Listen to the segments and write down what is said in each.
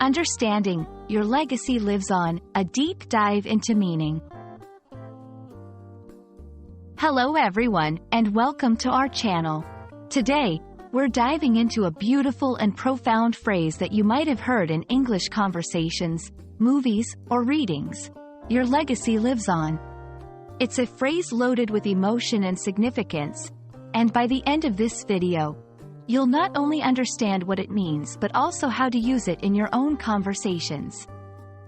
Understanding Your Legacy Lives On, a deep dive into meaning. Hello everyone, and welcome to our channel. Today, we're diving into a beautiful and profound phrase that you might have heard in English conversations, movies, or readings. Your legacy lives on. It's a phrase loaded with emotion and significance, and by the end of this video, you'll not only understand what it means but also how to use it in your own conversations.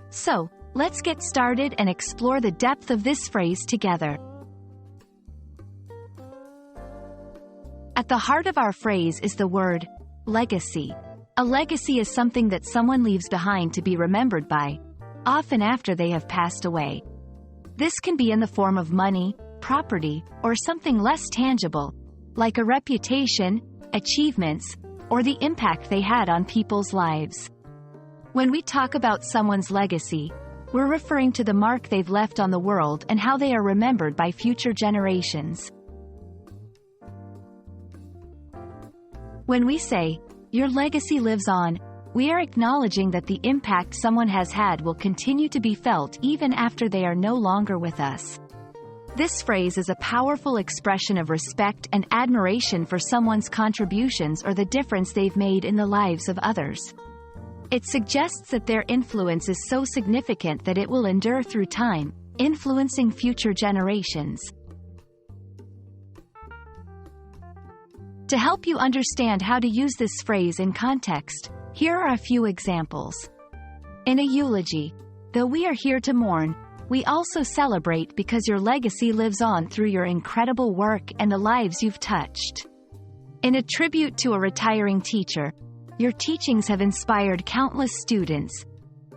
So, let's get started and explore the depth of this phrase together. At the heart of our phrase is the word legacy. A legacy is something that someone leaves behind to be remembered by, often after they have passed away. This can be in the form of money, property, or something less tangible, like a reputation, achievements, or the impact they had on people's lives. When we talk about someone's legacy, we're referring to the mark they've left on the world and how they are remembered by future generations. When we say, "Your legacy lives on," we are acknowledging that the impact someone has had will continue to be felt even after they are no longer with us. This phrase is a powerful expression of respect and admiration for someone's contributions or the difference they've made in the lives of others. It suggests that their influence is so significant that it will endure through time, influencing future generations. To help you understand how to use this phrase in context, here are a few examples. In a eulogy, "Though we are here to mourn, we also celebrate because your legacy lives on through your incredible work and the lives you've touched." In a tribute to a retiring teacher, "Your teachings have inspired countless students,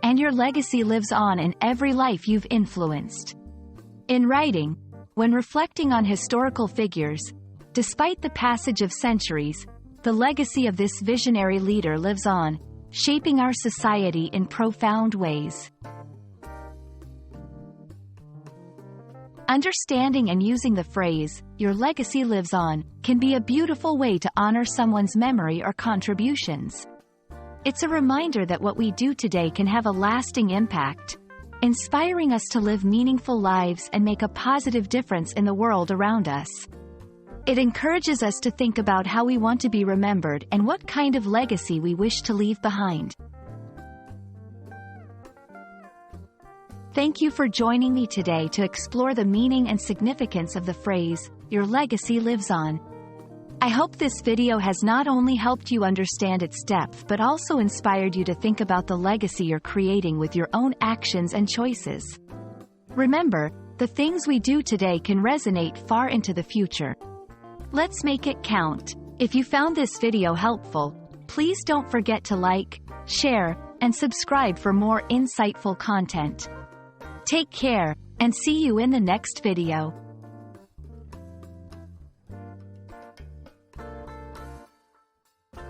and your legacy lives on in every life you've influenced." In writing, when reflecting on historical figures, despite the passage of centuries, the legacy of this visionary leader lives on, shaping our society in profound ways. Understanding and using the phrase, "Your legacy lives on," can be a beautiful way to honor someone's memory or contributions. It's a reminder that what we do today can have a lasting impact, inspiring us to live meaningful lives and make a positive difference in the world around us. It encourages us to think about how we want to be remembered and what kind of legacy we wish to leave behind. Thank you for joining me today to explore the meaning and significance of the phrase, "Your legacy lives on." I hope this video has not only helped you understand its depth but also inspired you to think about the legacy you're creating with your own actions and choices. Remember, the things we do today can resonate far into the future. Let's make it count. If you found this video helpful, please don't forget to like, share, and subscribe for more insightful content. Take care, and see you in the next video.